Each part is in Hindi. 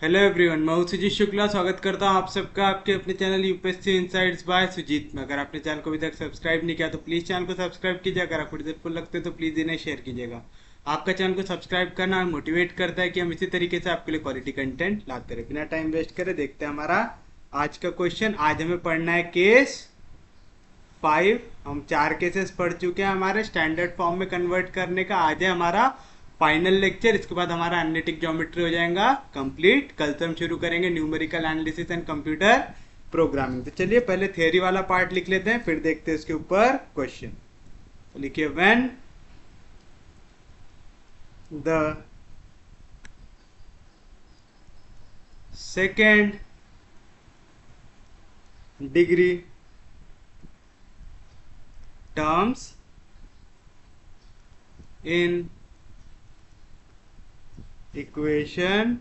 हेलो एवरीवन, मैं हूं सुजीत शुक्ला। स्वागत करता हूं आप सबका आपके अपने channel UPSC insights by Sujeet में। अगर आपने चैनल को अभी तक सब्सक्राइब नहीं किया तो प्लीज़ चैनल को सब्सक्राइब कीजिए। अगर आपको हेल्पफुल लगते तो प्लीज़ इन्हें शेयर कीजिएगा। आपका चैनल को सब्सक्राइब करना मोटिवेट करता है कि हम इसी तरीके से आपके लिए क्वालिटी कंटेंट लाते रहे। बिना टाइम वेस्ट करे देखते हैं हमारा आज का क्वेश्चन। आज हमें पढ़ना है केस 5। हम 4 केसेस पढ़ चुके हैं हमारे स्टैंडर्ड फॉर्म में कन्वर्ट करने का। आज है हमारा फाइनल लेक्चर। इसके बाद हमारा एनालिटिक ज्योमेट्री हो जाएगा कंप्लीट। कल से हम शुरू करेंगे numerical analysis and computer programming. तो चलिए पहले थियोरी वाला पार्ट लिख लेते हैं, फिर देखते हैं इसके ऊपर क्वेश्चन। तो लिखिए, when the second degree terms in equation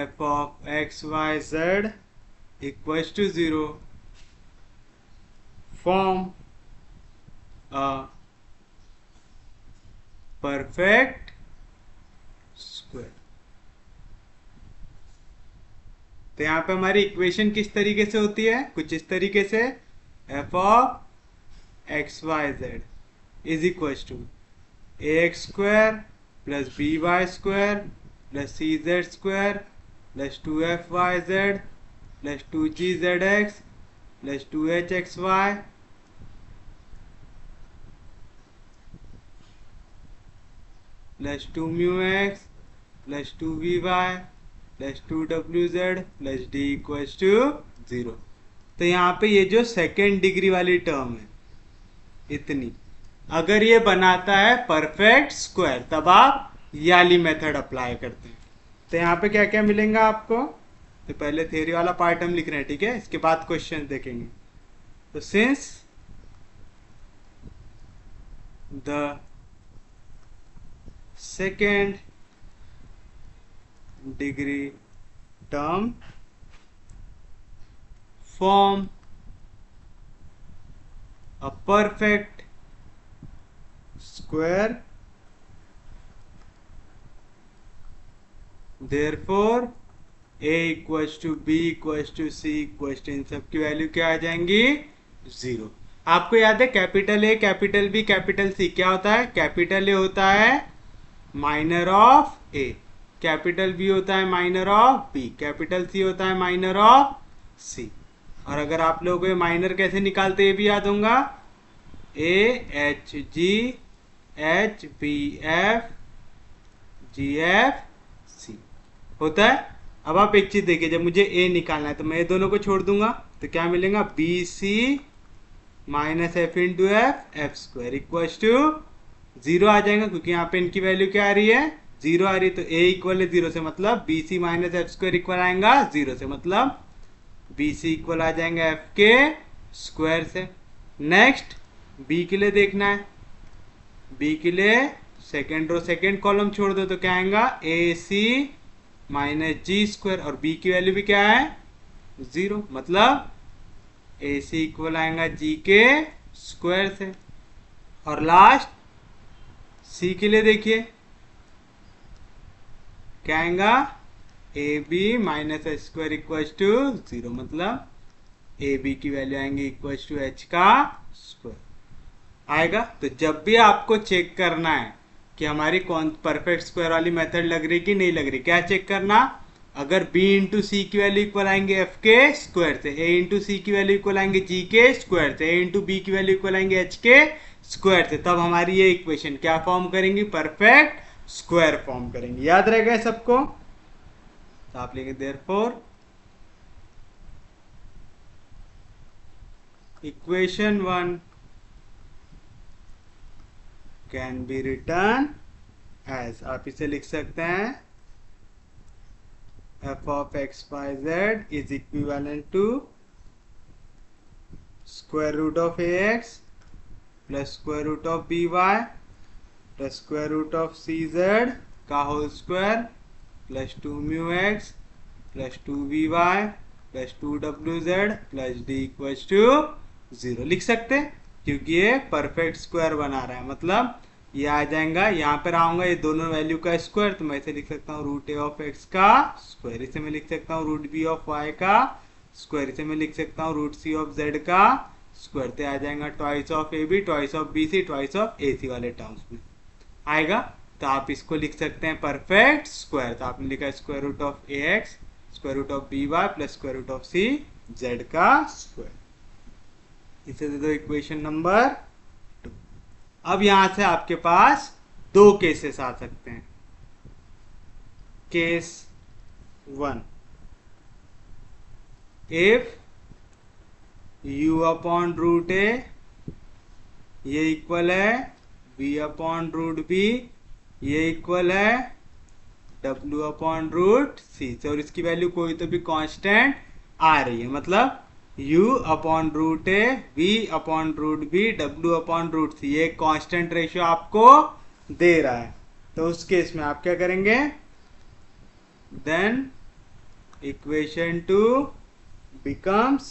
f of x y z equals to 0 form a perfect square। तो यहाँ पे हमारी इक्वेशन किस तरीके से होती है? कुछ इस तरीके से, f of X Y Z is equal to A X square plus B Y square plus C Z square plus 2f Y Z plus 2g Z X plus 2h X Y plus 2 mu X plus 2vy plus 2wz plus d equals to 0। तो यहाँ पे ये जो सेकेंड डिग्री वाली टर्म है इतनी, अगर ये बनाता है परफेक्ट स्क्वायर तब आप याली मेथड अप्लाई करते हैं। तो यहाँ पे क्या क्या मिलेगा आपको? तो पहले थ्योरी वाला पार्ट हम लिख रहे हैं, ठीक है? इसके बाद क्वेश्चन देखेंगे। तो since the second degree term form a perfect square, therefore a equals to b equals to c equals to, इन सब की वैल्यू क्या आ जाएंगी? 0। आपको याद है capital A capital B capital C क्या होता है? कैपिटल ए होता है minor of A, capital B होता है minor of B, capital C होता है माइनर ऑफ सी। और अगर आप लोगों को माइनर कैसे निकालते ये भी याद होगा, A H G H B F G F C होता है। अब आप एक चीज देखिए, जब मुझे ए निकालना है तो मैं ये दोनों को छोड़ दूंगा तो क्या मिलेगा? B C minus F into F F square equal to 0 आ जाएगा, क्योंकि यहाँ पे इनकी वैल्यू क्या आ रही है? 0 आ रही है। तो ए इक्वल है 0 से, मतलब बी सी माइनस एफ स्क्वायर इक्वल आएगा 0 से, मतलब बी सी इक्वल आ जाएंगे एफ के स्क्वायर से। नेक्स्ट बी के लिए देखना है, बी के लिए सेकेंड रो सेकेंड कॉलम छोड़ दो तो क्या आएगा? ए सी माइनस जी स्क्वायर, और बी की वैल्यू भी क्या है? 0, मतलब ए सी इक्वल आएगा जी के स्क्वायर से। और लास्ट सी के लिए देखिए क्या आएगा? A B minus H square equal to 0, मतलब ए बी की वैल्यू आएंगे इक्वल टू एच का स्क्वायर आएगा। तो जब भी आपको चेक करना है कि हमारी कौन परफेक्ट स्क्वायर वाली मेथड लग रही कि नहीं लग रही, क्या चेक करना? अगर b इंटू सी की वैल्यू इक्वल आएंगे एफ के स्क्वायर से, a इंटू सी की वैल्यू इक्वल आएंगे जी के स्क्वायर से, a इंटू बी की वैल्यू इक्वल आएंगे एच के स्क्वायर से, तब हमारी ये इक्वेशन क्या फॉर्म करेंगी? परफेक्ट स्क्वायर फॉर्म करेंगे। याद रहेगा सबको? तो आप लिखेंगे therefore equation 1 can be written as, आप इसे लिख सकते हैं f of x y z is equivalent to square root of ax plus square root of by plus square root of cz का whole square plus 2 mu X plus 2vy plus 2wz plus d equals to 0 लिख सकते हैं, क्योंकि ये परफेक्ट स्क्वायर बना रहा है। मतलब ये आ जाएगा, यहाँ पर आऊंगा ये दोनों वैल्यू का स्क्वायर, तो मैं इसे लिख सकता हूँ रूट ए ऑफ एक्स का स्क्वायर, इसे मैं लिख सकता हूँ रूट बी ऑफ वाई का स्क्वायर, इसे मैं लिख सकता हूँ रूट सी ऑफ जेड का स्क्वायर। तो आ जाएगा twice of A B, twice of B C, twice of A C वाले टर्म्स में आएगा। तो आप इसको लिख सकते हैं परफेक्ट स्क्वायर। तो आपने लिखा square root of A X square root of B Y plus square root of C Z का स्क्वायर। इसे दे दो इक्वेशन नंबर 2। अब यहां से आपके पास दो केसेस आ सकते हैं। Case 1, if u upon root A ये इक्वल है v अपॉन रूट बी, ये इक्वल है w अपॉन रूट सी से, और इसकी वैल्यू कोई तो भी कांस्टेंट आ रही है, मतलब u upon root A v upon root B w upon root C, ये कांस्टेंट रेशियो आपको दे रहा है। तो उस केस में आप क्या करेंगे, then equation 2 becomes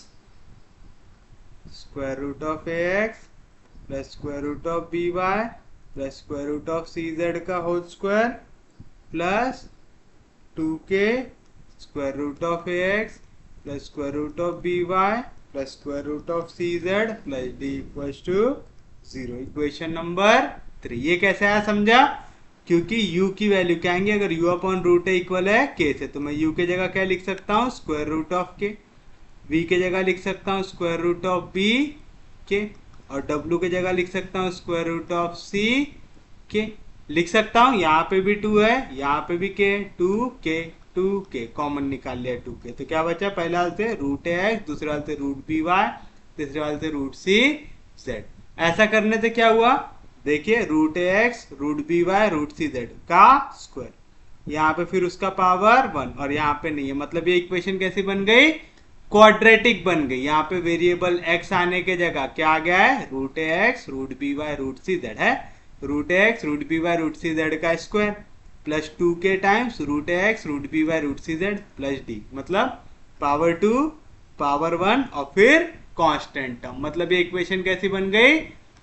square root of ax plus square root of by plus square root of cz का whole square plus 2k square root of ax plus square root of by plus square root of cz plus d equals to 0। Equation number 3। ये कैसे आया समझा, क्योंकि u की वैल्यू क्या आएंगे, अगर u अपॉन रूट ए इक्वल है k से, तो मैं u के जगह क्या लिख सकता हूँ square root of k, v के जगह लिख सकता हूँ स्क्वायर रूट ऑफ b के, और w के जगह लिख सकता हूँ स्क्वायर रूट ऑफ c के लिख सकता हूँ। यहाँ पे भी 2 है, यहाँ पे भी k, 2k कॉमन निकाल लिया 2k, तो क्या बचा, पहले वाले से रूट एक्स, दूसरे वाले से रूट बी वाई, तीसरे वाले से रूट सी जेड। ऐसा करने से क्या हुआ, देखिए root X root B Y root C Z का स्क्वायर, यहाँ पे फिर उसका पावर 1 और यहाँ पे नहीं है, मतलब ये इक्वेशन कैसी बन गई, क्वाड्रेटिक बन गई। यहाँ पे वेरिएबल x आने के जगह क्या आ गया है, root X root B Y root C Z है, root X root B Y root C Z का square plus 2k times root X root B Y root C Z plus D, मतलब पावर 2 पावर 1 और फिर कांस्टेंट टर्म, मतलब ये इक्वेशन कैसी बन गई,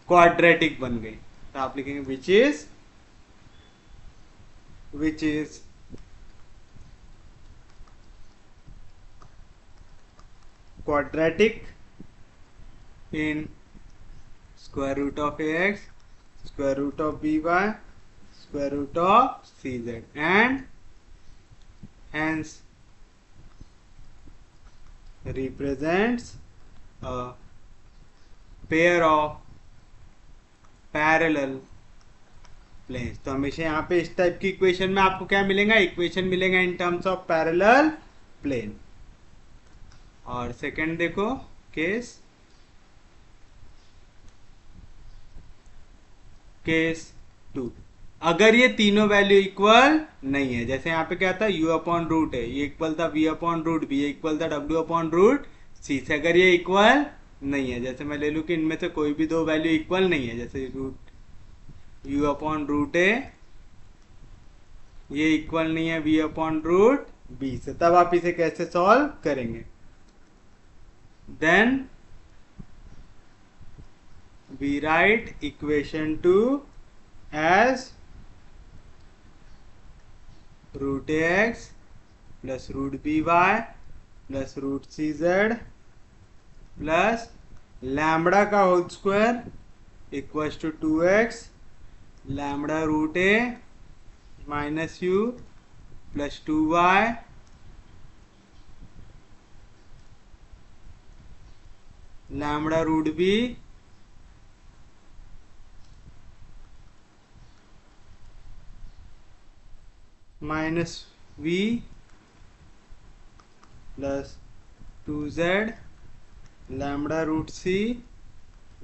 क्वाड्रेटिक बन गई। तो आप लिखेंगे which is quadratic in square root of ax square root of by square root of cz and hence represents a pair of parallel planes। तो हमेशा यहाँ पे इस टाइप की इक्वेशन में आपको क्या मिलेगा, इक्वेशन मिलेगा in terms of parallel plane. और सेकंड देखो केस 2, अगर ये तीनों वैल्यू इक्वल नहीं है, जैसे यहाँ पे क्या था u अपॉन रूट है, ये इक्वल था v अपॉन रूट बी, ये इक्वल था w अपॉन रूट सी से, अगर ये इक्वल नहीं है, जैसे मैं ले लूँ कि इनमें से कोई भी दो वैल्यू इक्वल नहीं है, जैसे root u upon root A ये इक्वल नहीं है v अपॉन रूट बी से, तब आप इसे कैसे सॉल्व करेंगे, then we write equation 2 as root x plus root by plus root cz plus lambda का whole square equals to 2x lambda root A minus you plus 2y lambda root B minus we plus 2z lambda root C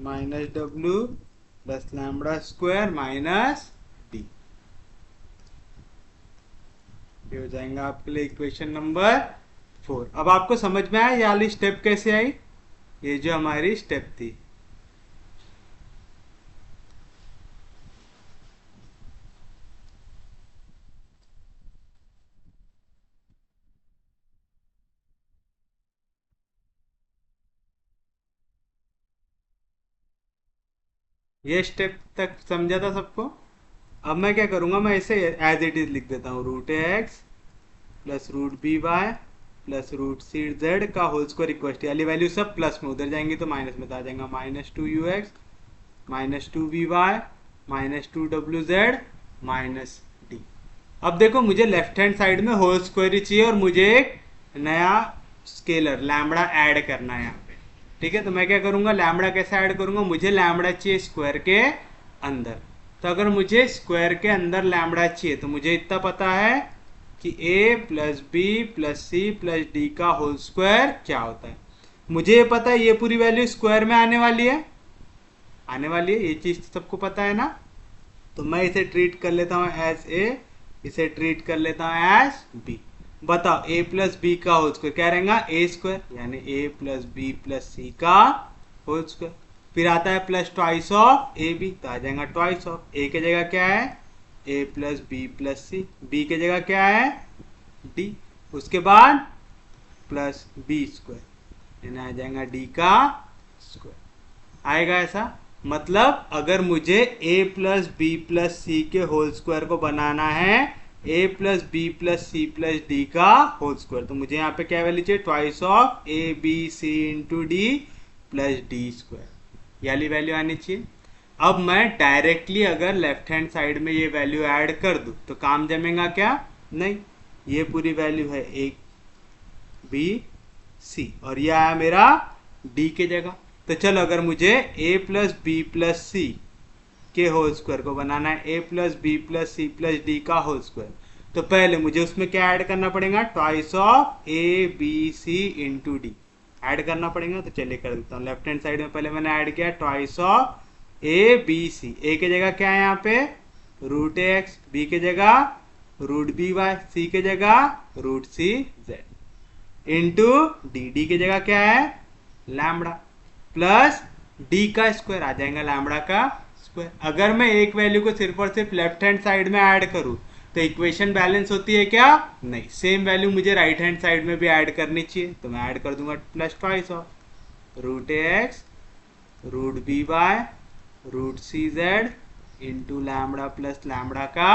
minus w plus lambda square minus D. ये हो जाएगा आपके लिए इक्वेशन नंबर 4। अब आपको समझ में आया ये वाली स्टेप कैसे आई, ये जो हमारी स्टेप थी। ये स्टेप तक समझा था सबको। अब मैं क्या करूंगा, मैं इसे एज इट इज लिख देता हूँ, root X plus root B Y plus root C Z का होल स्क्वायर इक्वल टू, वाली वैल्यू सब प्लस में, उधर जाएंगी तो माइनस में आ जाएगा, minus two U X minus two V Y minus two W Z minus D. अब देखो मुझे लेफ्ट हैंड साइड में होल स्क्वायर ही चाहिए और मुझे एक नया स्केलर लैम्बडा ऐड करना है यहाँ पे। ठीक है, तो मैं क्या करूंगा, लैम्बडा कैसे ऐड करूंगा, मुझे लैम्बडा चाहिए स्क्वायर के अंदर। तो अगर मुझे स्क्वायर के अंदर लैम्बडा चाहिए तो मुझे इतना पता है कि a plus B plus C plus D का होल स्क्वायर क्या होता है। मुझे ये पता है ये पूरी वैल्यू स्क्वायर में आने वाली है, ये चीज तो सबको पता है ना। तो मैं इसे ट्रीट कर लेता हूँ एज ए, इसे ट्रीट कर लेता हूँ एज बी। बताओ a प्लस बी का होल स्क्वायर क्या रहेगा, ए स्क्वायर, यानी a plus B plus C का होल स्क्वायर। फिर आता है plus twice of A B, तो आ जाएगा ट्वाइस ऑफ ए की जगह क्या है, a plus B plus C, B की जगह क्या है d, उसके बाद प्लस बी स्क्वायर, यानी आ जाएगा d का स्क्वायर आएगा ऐसा। मतलब अगर मुझे a plus B plus C के होल स्क्वायर को बनाना है a plus B plus C plus D का होल स्क्वायर, तो मुझे यहाँ पे क्या वैल्यू चाहिए, twice of A B C into D plus D square, ये वाली वैल्यू आनी चाहिए। अब मैं डायरेक्टली अगर लेफ्ट हैंड साइड में ये वैल्यू ऐड कर दूं तो काम जमेगा क्या, नहीं, ये पूरी वैल्यू है ए बी सी और ये आया मेरा डी के जगह। तो चलो अगर मुझे a plus B plus C के होल स्क्वायर को बनाना है, a plus B plus C plus D का होल स्क्वायर, तो पहले मुझे उसमें क्या ऐड करना पड़ेगा, twice of A B C into D add करना पड़ेगा। तो चलिए कर देता हूँ, लेफ्ट हैंड साइड में पहले मैंने ऐड किया twice of A B C, A की जगह क्या है यहाँ पे रूट एक्स, बी की जगह रूट बी वाई, सी की जगह root C Z into D, D की जगह क्या है लैम्बडा प्लस डी का स्क्वायर आ जाएगा लैम्बडा का स्क्वायर। अगर मैं एक वैल्यू को सिर्फ और सिर्फ लेफ्ट हैंड साइड में ऐड करूं तो इक्वेशन बैलेंस होती है क्या, नहीं, सेम वैल्यू मुझे राइट हैंड साइड में भी ऐड करनी चाहिए। तो मैं ऐड कर दूंगा plus twice of root X root B Y root C Z into lambda plus lambda का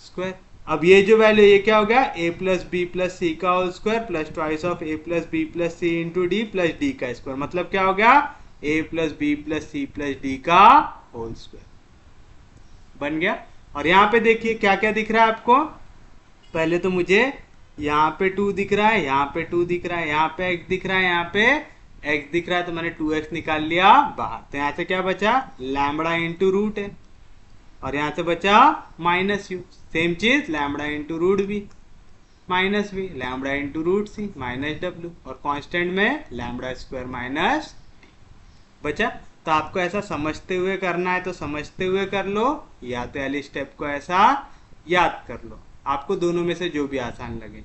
स्क्वायर। अब ये जो वैल्यू ये क्या हो गया, a plus B plus C का whole square plus twice of a plus B plus C into D plus D का स्क्वायर, मतलब क्या हो गया a plus B plus C plus D का होल स्क्वायर बन गया। और यहाँ पे देखिए क्या क्या दिख रहा है आपको, पहले तो मुझे यहाँ पे 2 दिख रहा है, यहाँ पे 2 दिख रहा है, यहाँ पे x दिख रहा है, यहाँ पे x दिख रहा है, तो मैंने 2x निकाल लिया बाहर। तो यहाँ से क्या बचा, लैम्बडा इंटू रूट है और यहाँ से बचा माइनस यू, सेम चीज lambda into root B minus B, lambda into root सी माइनस डब्ल्यू और कांस्टेंट में लैम्बडा स्क्वायर माइनस बचा। तो आपको ऐसा समझते हुए करना है तो समझते हुए कर लो, या तो वाली स्टेप को ऐसा याद कर लो, आपको दोनों में से जो भी आसान लगे।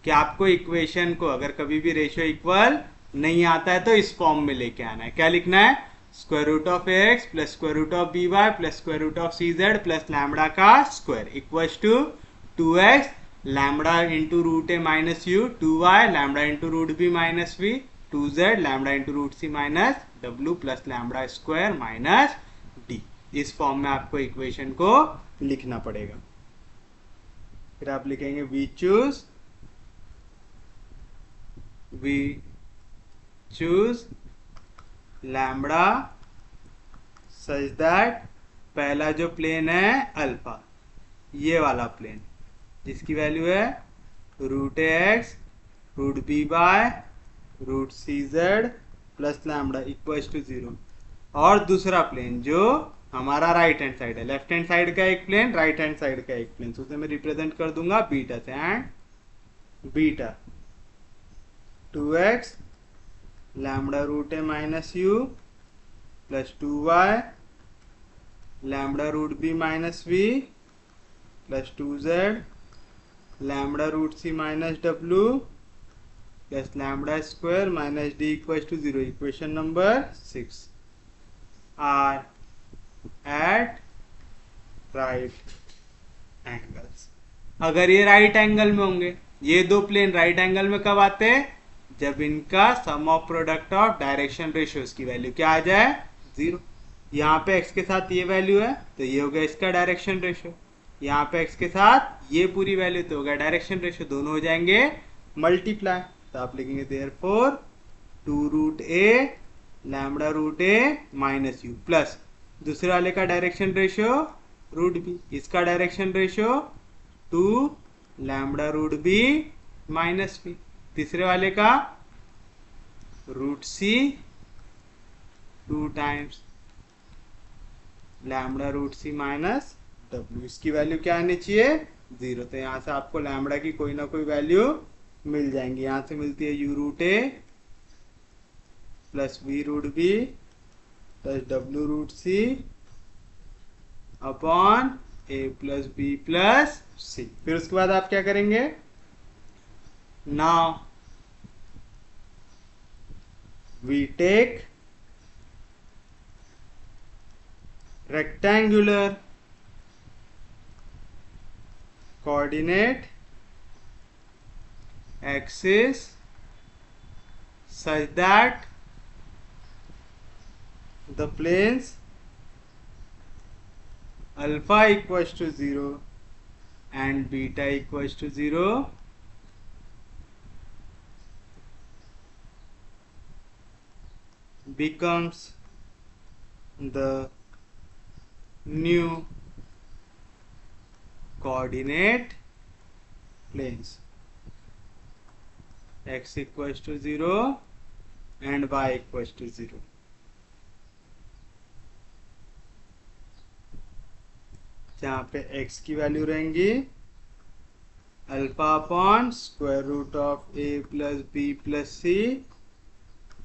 कि आपको इक्वेशन को अगर कभी भी रेशियो इक्वल नहीं आता है तो इस फॉर्म में लेके आना है, क्या लिखना है, square root of X plus square root of B Y plus square root of C Z plus lambda का square equals to 2x lambda into root A minus U 2y lambda into root B minus V 2z lambda into root C minus w plus lambda square minus D. इस फॉर्म में आपको इक्वेशन को लिखना पड़ेगा। फिर आप लिखेंगे we choose lambda such that पहला जो प्लेन है अल्फा, ये वाला प्लेन जिसकी वैल्यू है root X root B by root C Z plus lambda equals to 0, और दूसरा प्लेन जो हमारा राइट हैंड साइड है, लेफ्ट हैंड साइड का एक प्लेन राइट हैंड साइड का एक प्लेन, तो उसे मैं रिप्रेजेंट कर दूंगा बीटा से, and beta 2x lambda root A minus you plus 2y lambda root B minus we plus 2z lambda root C minus w plus lambda square minus d equals to 0। Equation number 6 are at right angles. अगर ये राइट एंगल में होंगे, ये दो प्लेन राइट एंगल में कब आते हैं, जब इनका sum of product of direction ratios की वैल्यू क्या आ जाए 0। यहाँ पे x के साथ ये वैल्यू है तो ये हो गया इसका डायरेक्शन रेशो, यहाँ पे x के साथ ये पूरी वैल्यू तो होगा डायरेक्शन रेशो, दोनों हो जाएंगे मल्टीप्लाई। तो आप लिखेंगे therefore 2√a lambda root A minus you plus दूसरे वाले का डायरेक्शन रेशियो रूट बी, इसका direction ratio 2 lambda root B minus b, तीसरे वाले का root c 2 times lambda root सी माइनस डब्ल्यू। इसकी वैल्यू क्या आनी चाहिए 0। तो यहाँ से आपको लैम्बडा की कोई ना कोई वैल्यू मिल जाएंगी। यहाँ से मिलती है U root A plus V root B plus W root C upon A plus B plus C. फिर उसके बाद आप क्या करेंगे, now we take rectangular coordinate axis such that the planes alpha equals to 0 and beta equals to 0 becomes the new coordinate planes, x equals to 0 and y equals to 0। जहाँ पे x की वैल्यू रहेंगी alpha upon square root of a plus B plus C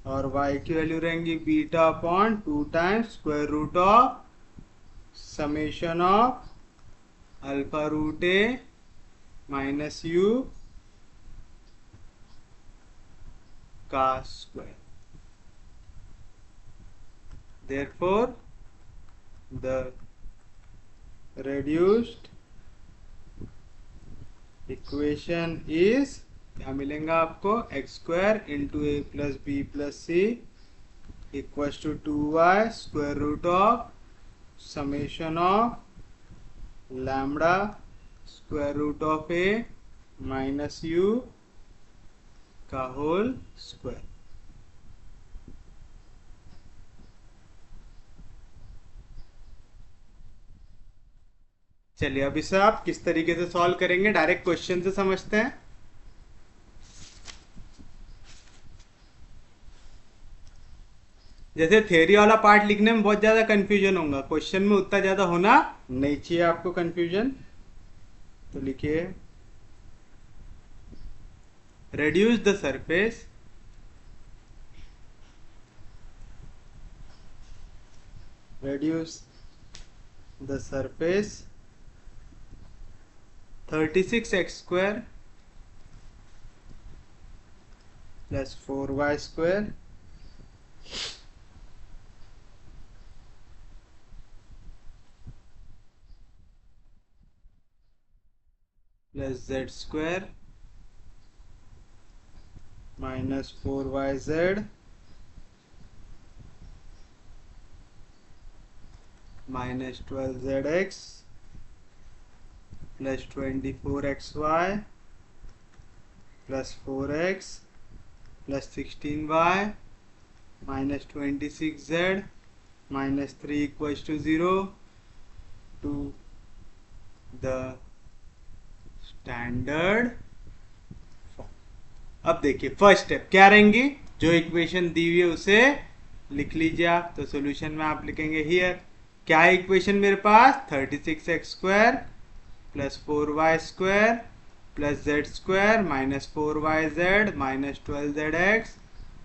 और y की वैल्यू रहेंगी beta upon 2 times square root of summation of alpha root A minus U का square. therefore the reduced equation is क्या मिलेगा आपको, X square into A plus B plus C equals to 2y square root of summation of lambda square root of A minus U का होल स्क्वायर। चलिए अब इसे आप किस तरीके से सॉल्व करेंगे, डायरेक्ट क्वेश्चन से समझते हैं। जैसे थ्योरी वाला पार्ट लिखने में बहुत ज्यादा कंफ्यूजन होगा, क्वेश्चन में उतना ज्यादा होना नहीं चाहिए आपको कंफ्यूजन। तो लिखिए reduce the surface reduce the surface 36x square plus 4y square plus z square minus 4yz minus 12zx plus 24xy plus 4x plus 16y minus 26z minus 3 equals to 0 to the standard form. अब देखिए फर्स्ट स्टेप क्या रहेंगी, जो इक्वेशन दी हुई है उसे लिख लीजिए आप। तो सॉल्यूशन में आप लिखेंगे हियर क्या है इक्वेशन मेरे पास, 36x square plus 4y square plus z square minus 4yz minus 12zx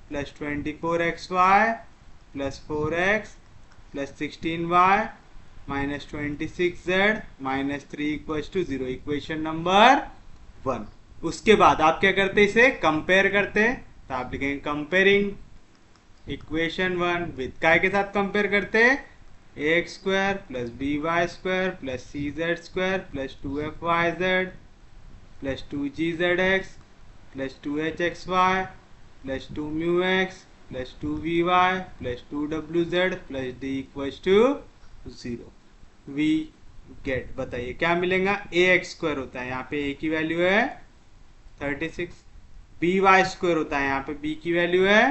plus 24xy plus 4x plus 16y minus 26z minus 3 equals to 0, equation number 1। उसके बाद आप क्या करते, इसे कंपेयर करते हैं। तो आप लिखेंगे कंपेयरिंग इक्वेशन 1 विद काय के साथ कंपेयर करते हैं, ax square plus by square plus cz square plus 2fyz plus 2gzx plus 2hxy plus 2μx plus 2vy plus 2wz plus d equals to 0। We get, बताइए क्या मिलेगा, ए एक्स स्क्वायर होता है, यहाँ पे ए की वैल्यू है 36, बी वाई स्क्वायर होता है, यहाँ पे बी की वैल्यू है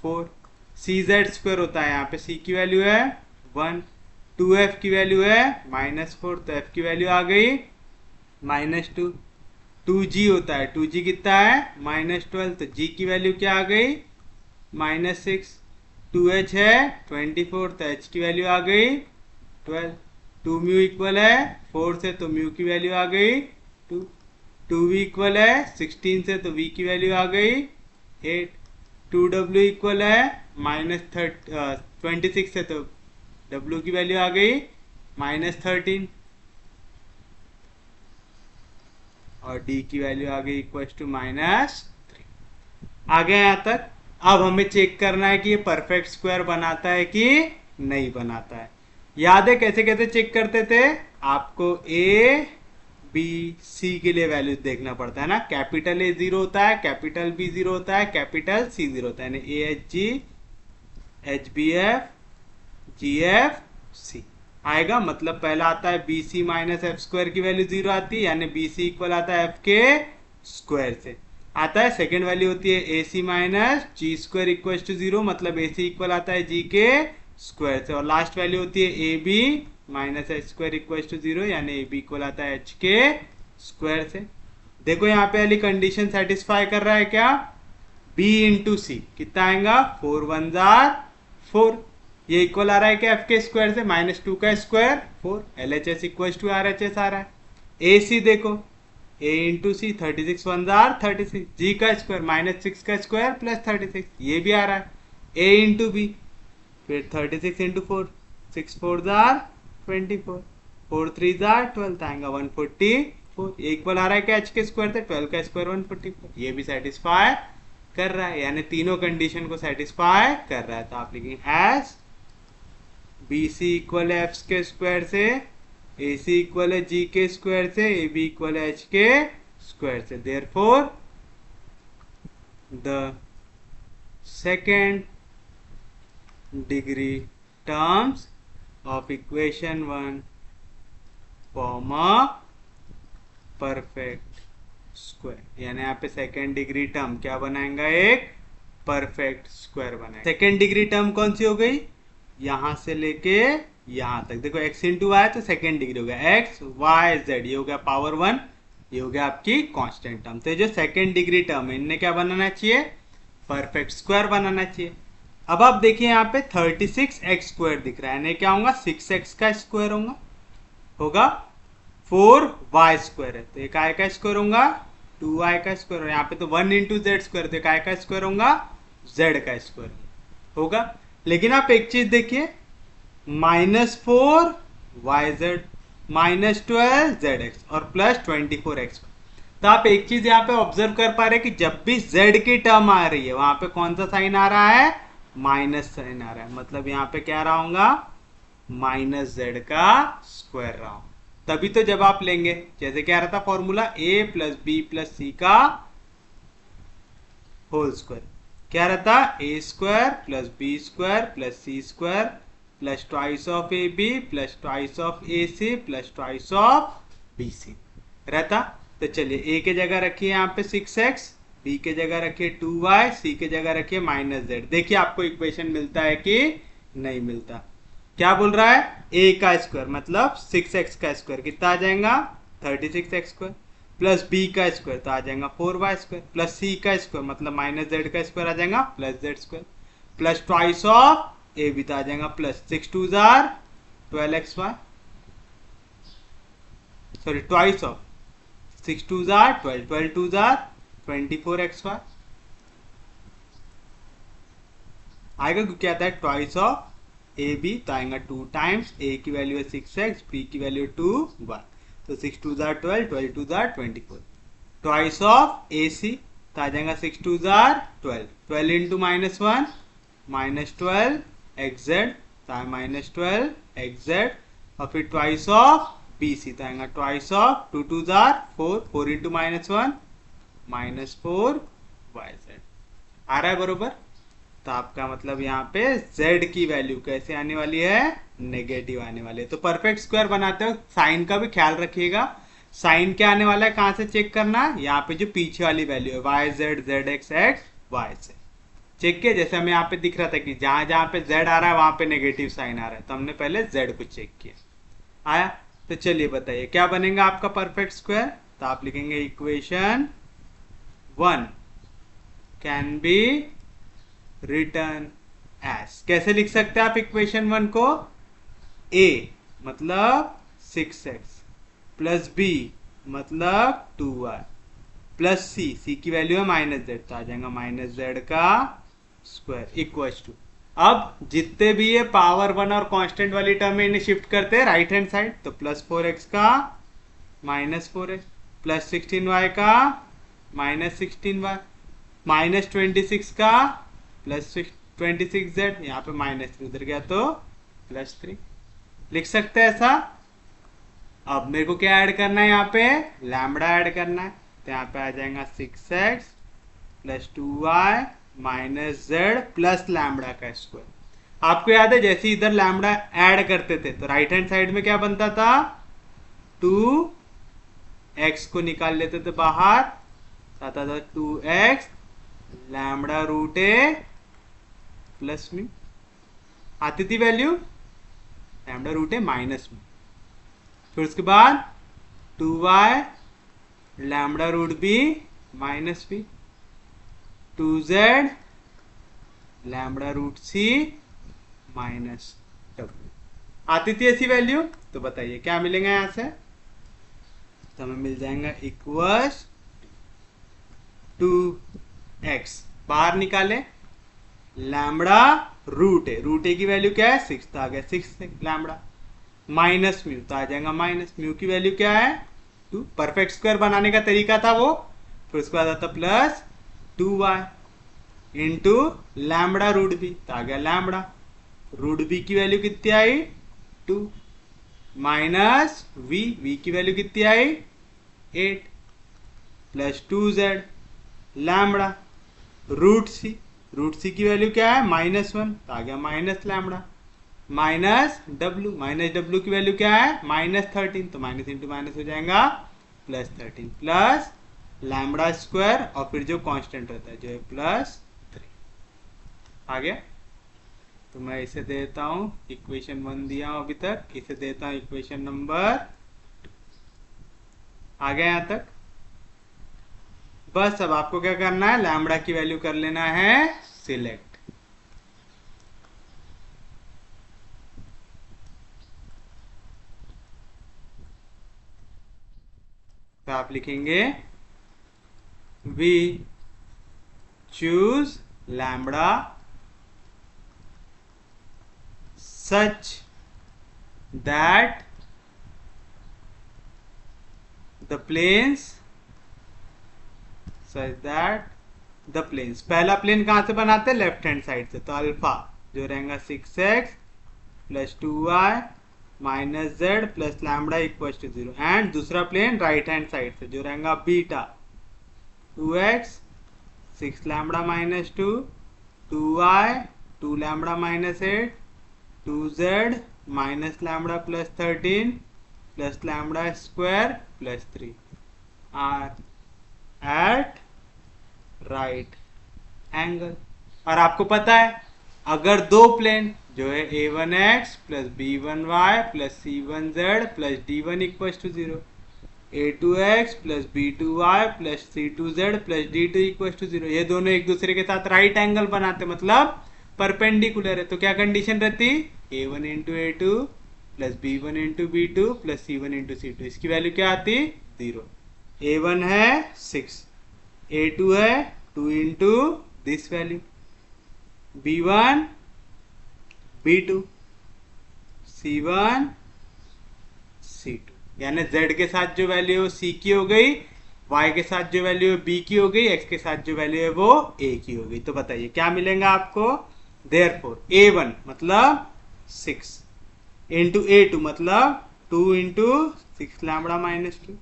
4, सी जेड स्क्वायर होता है, यहाँ पे सी की वैल्यू है 1, 2f की वैल्यू है -4, तो f की वैल्यू आ गई -2, 2g होता है, 2g कितना है -12, तो g की वैल्यू क्या आ गई -6, 2h है 24, तो h की वैल्यू आ गई 12, 2 म्यू इक्वल है 4 से, तो म्यू की वैल्यू आ गई 2, 2v इक्वल है 16 से, तो v की वैल्यू आ गई 8, 2w इक्वल है -26 से, तो w की वैल्यू आ गई -13 और d की वैल्यू आ गई इक्वल टू -3। आ गया यहाँ तक। अब हमें चेक करना है कि ये परफेक्ट स्क्वायर बनाता है कि नहीं बनाता है। याद है कैसे कैसे चेक करते थे, आपको ए बी सी के लिए वैल्यूज देखना पड़ता है ना, कैपिटल ए 0 होता है, कैपिटल बी 0 होता है, कैपिटल सी 0 होता है, यानी a H G H B F G F c आएगा। मतलब पहला आता है बी सी माइनस एफ स्क्वायर की वैल्यू 0 आती है, यानी बी सी इक्वल आता है एफ के स्क्वायर से आता है। सेकेंड वैल्यू होती है A C minus G square equal to 0, मतलब ए सी इक्वल आता है जी के स्क्वायर से। और लास्ट वैल्यू होती है a B minus H square equal to 0, यानी ए बी इक्वल आता है एच के स्क्वायर से। देखो यहाँ पे वाली कंडीशन सेटिस्फाई कर रहा है क्या, b इंटू सी कितना आएगा 4 1 4, ये इक्वल आ रहा है क्या एफ के स्क्वायर से, -2 का square 4, L H S equal to R H S आ रहा है। ए सी देखो a इंटू सी 36 1 36, g का स्क्वायर -6 का स्क्वायर प्लस 36, ये भी आ रहा है। a इंटू बी फिर 36 इंटू 4, 6 4 24, 4 3 12 आएगा 144, ये इक्वल आ रहा है क्या एच के स्क्वायर से, 12 का स्क्वायर 144, ये भी सेटिस्फाई कर रहा है, यानी तीनों कंडीशन को सेटिस्फाई कर रहा है। तो आप लिखेंगे एज बी सी इक्वल है एफ के स्क्वायर से, ए सी इक्वल है जी के स्क्वायर से, ए बी इक्वल है एच के स्क्वायर से। Therefore the second degree terms of equation 1 form a perfect square, यानी यहाँ पे सेकेंड डिग्री टर्म क्या बनाएगा, एक परफेक्ट स्क्वायर बनाएगा। सेकेंड डिग्री टर्म कौन सी हो गई, यहां से लेके यहां तक, देखो x इंटू वाई तो सेकेंड डिग्री हो गया, x y z ये हो गया पावर 1, ये हो गया आपकी कांस्टेंट टर्म। तो ये जो सेकेंड डिग्री टर्म है इनने क्या बनाना चाहिए, परफेक्ट स्क्वायर बनाना चाहिए। अब आप देखिए यहाँ पे 36x स्क्वायर दिख रहा है, यानी क्या होगा 6x का स्क्वायर होगा 4y स्क्वायर है, तो एक काय का स्क्वायर होगा 2y का स्क्वायर, यहाँ पे तो 1 इंटू जेड स्क्वायर, तो काय का स्क्वायर होगा z का स्क्वायर होगा। लेकिन आप एक चीज देखिए -4 yz -12 zx और प्लस 24x, तो आप एक चीज यहाँ पे ऑब्जर्व कर पा रहे हैं कि जब भी z की टर्म आ रही है वहां पे कौन सा साइन आ रहा है, माइनस साइन आ रहा है, मतलब यहाँ पे क्या रहा होगा -z का स्क्वायर रहा होगा। तभी तो जब आप लेंगे, जैसे क्या रहा था formula a plus B plus C का होल स्क्वायर, क्या रहता A square plus B square plus C square plus twice of A B plus twice of A C plus twice of B C रहता। तो चलिए ए के जगह रखिए यहाँ पे 6x, बी के जगह रखिए 2y, सी के जगह रखिए -z। देखिए आपको इक्वेशन मिलता है कि नहीं मिलता। क्या बोल रहा है, a का स्क्वायर मतलब 6x का स्क्वायर कितना आ जाएगा 36x स्क्वायर, प्लस b का स्क्वायर तो आ जाएगा 4y स्क्वायर, प्लस c का स्क्वायर मतलब -z का स्क्वायर आ जाएगा plus z square, plus twice of a भी तो आ जाएगा plus 6 2 12xy, sorry twice of 6 2 12 12 2 24xy आएगा, क्योंकि आता है ट्वाइस ऑफ ए बी, तो आएगा 2 टाइम्स, ए की वैल्यू है 6x, बी की वैल्यू 2y, तो 6 2 12 12 2 24, ट्वाइस ऑफ ए सी तो आ जाएगा 6 2 12 12 इंटू -1 -12 xz, तो है -12 xz, और फिर ट्वाइस ऑफ बी सी तो आएगा ट्वाइस ऑफ 2 2 4 4 इंटू -1 -4 yz। आ रहा है बरोबर। तो आपका मतलब यहाँ पे z की वैल्यू कैसे आने वाली है, नेगेटिव आने वाली है। तो परफेक्ट स्क्वायर बनाते हो साइन का भी ख्याल रखिएगा। साइन क्या आने वाला है, कहाँ से चेक करना है, यहाँ पे जो पीछे वाली वैल्यू है y z z x x y से चेक किया। जैसे हमें यहाँ पे दिख रहा था कि जहां जहां पे z आ रहा है वहां पे नेगेटिव साइन आ रहा है, तो हमने पहले z को चेक किया, आया। तो चलिए बताइए क्या बनेगा आपका परफेक्ट स्क्वायर। तो आप लिखेंगे equation 1 can be written as, कैसे लिख सकते हैं आप इक्वेशन 1 को, a मतलब 6x प्लस b मतलब 2y प्लस c की वैल्यू है -z, तो आ जाएगा -z का स्क्वायर इक्वल टू, अब जितने भी ये पावर 1 और कांस्टेंट वाली टर्म है इन्हें शिफ्ट करते हैं राइट हैंड साइड, तो प्लस 4x का -4x प्लस 16y का -16y माइनस 26 का प्लस 26z, यहाँ पे -3 उधर गया तो +3 लिख सकते हैं ऐसा। अब मेरे को क्या ऐड करना है, यहाँ पे लैम्बडा ऐड करना है, तो यहाँ पे आ जाएगा 6x plus 2y minus z plus lambda का स्क्वायर। आपको याद है जैसे इधर लैम्बडा ऐड करते थे तो राइट हैंड साइड में क्या बनता था, 2x को निकाल लेते थे बाहर, आता था 2x lambda root A plus mu, आती थी वैल्यू लैम्बडा रूट ए माइनस म्यू। फिर उसके बाद 2y lambda root B minus B, 2z lambda root सी माइनस डब्ल्यू, आती थी ऐसी वैल्यू। तो बताइए क्या मिलेगा यहां से, तो हमें मिल जाएगा इक्वल्स 2x बाहर निकाले लैम्बडा रूट ए की वैल्यू क्या है 6, तो आ गया 6 लैम्बडा माइनस म्यू, तो आ जाएगा माइनस म्यू की वैल्यू क्या है 2। परफेक्ट स्क्वायर बनाने का तरीका था वो। फिर उसके बाद आता plus 2y into lambda root b, तो आ गया लैम्बडा रूट बी की वैल्यू कितनी आई 2 माइनस वी की वैल्यू कितनी आई 8 plus 2z lambda root c की वैल्यू क्या है -1, तो आ गया माइनस लैम्बडा माइनस डब्ल्यू की वैल्यू क्या है -13, तो माइनस इंटू माइनस हो जाएगा +13 प्लस लैम्बडा स्क्वायर और फिर जो कांस्टेंट रहता है जो है +3 आ गया। तो मैं इसे देता हूं इक्वेशन 1 दिया हूं अभी तक, इसे देता हूं इक्वेशन नंबर 2, आ गया यहां तक। बस अब आपको क्या करना है, लैम्बडा की वैल्यू कर लेना है सिलेक्ट, तो आप लिखेंगे we choose lambda such that the planes पहला प्लेन कहां से बनाते हैं, लेफ्ट हैंड साइड से, तो अल्फा जो रहेगा 6x plus 2y minus z plus lambda equal to 0, and दूसरा प्लेन राइट हैंड साइड से जो रहेगा beta 2x 6 lambda minus 2 2y 2 lambda minus 8 2z minus lambda plus 13 plus lambda square plus 3 are at right angle. और आपको पता है अगर दो प्लेन जो है a1x plus b1y plus c1z plus d1 equal to 0, a2x plus b2y plus c2z plus d2 equal to 0, ये दोनों एक दूसरे के साथ राइट एंगल बनाते मतलब परपेंडिकुलर है, तो क्या कंडीशन रहती, a1 into a2 plus b1 into b2 plus c1 into c2, इसकी वैल्यू क्या आती 0। a1 है 6, a2 है 2 into this value, b1 b2 c1 c2, यानी z के साथ जो वैल्यू है c की हो गई, y के साथ जो वैल्यू है b की हो गई, x के साथ जो वैल्यू है वो a की हो गई। तो बताइए क्या मिलेगा आपको, देयरफॉर a1 मतलब 6 इंटू a2 मतलब 2 into 6 lambda minus 2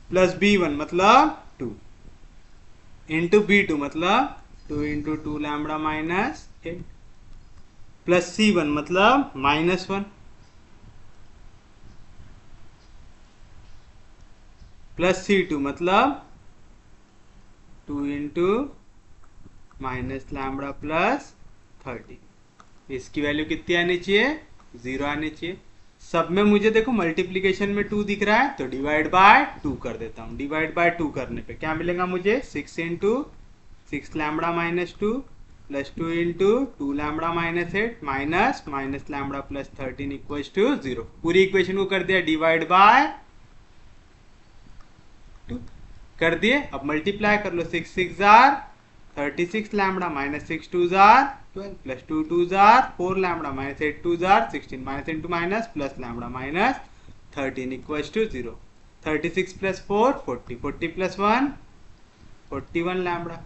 plus b1 मतलब 2 इंटू b2 मतलब 2 into 2 lambda minus 8 plus C1 मतलब -1 प्लस C2 मतलब 2 इंटू माइनस लैम्बडा प्लस 30। इसकी वैल्यू कितनी आनी चाहिए? 0 आनी चाहिए। सब में मुझे देखो मल्टीप्लीकेशन में 2 दिख रहा है तो डिवाइड बाय 2 कर देता हूँ। डिवाइड बाय 2 करने पे क्या मिलेगा मुझे? 6 into 6 lambda minus 2 plus 2 into 2 lambda minus 8 minus minus lambda plus 13 equal to 0। पूरी इक्वेशन को कर दिया डिवाइड बाय 2 कर दिए। अब मल्टीप्लाई कर लो। 6 6 जार 36 लैम्बडा माइनस 6 2 जार 12 प्लस 2 2 जार 4 लैम्बडा माइनस 8 2 जार 16 minus into minus plus lambda minus 13 equals to 0। 36 plus 4 40 40 plus 1 41 lambda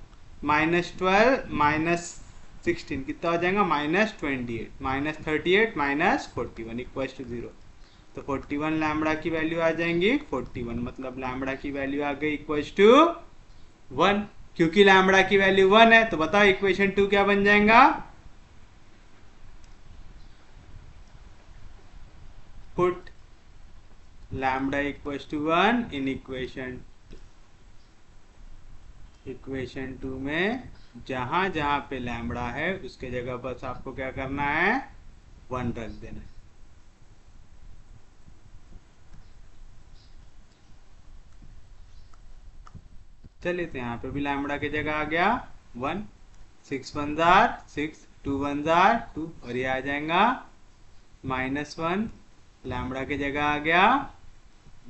minus 12 minus 16 कितना हो जाएगा? Minus 28 minus 38 minus 41 equals to 0। तो 41 लैम्बडा की वैल्यू आ जाएंगी 41 मतलब लैम्बडा की वैल्यू आ गई इक्वल्स टू 1। क्योंकि लैम्बडा की वैल्यू 1 है तो बताओ इक्वेशन 2 क्या बन जाएगा? Put lambda equals to 1 in equation 2 में जहां जहां पे लैम्बडा है उसके जगह बस आपको क्या करना है? 1 रख देना है। चलिए तो यहाँ पे भी लैम्बडा की जगह आ गया 1। 6 1 जार 6 2 1 जार 2 और ये आ जाएगा -1 लैम्बडा की जगह आ गया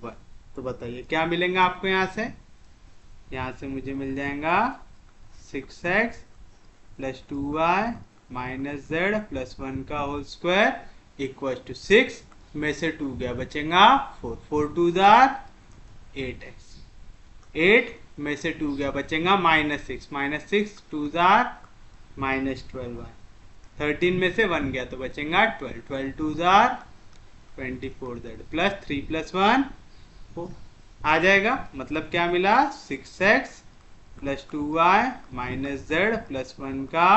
1। तो बताइए क्या मिलेगा आपको यहाँ से? यहाँ से मुझे मिल जाएगा 6x plus 2y minus z plus 1 का होल स्क्वायर इक्वल टू 6 में से 2 गया बचेगा 4 4 2 जार 8x 8 में से 2 गया बचेगा -6 2 जार -12y 13 में से 1 गया तो बचेगा 12 12 2 जार 24z प्लस 3 प्लस 1 4 आ जाएगा। मतलब क्या मिला? 6x plus 2y minus z plus 1 का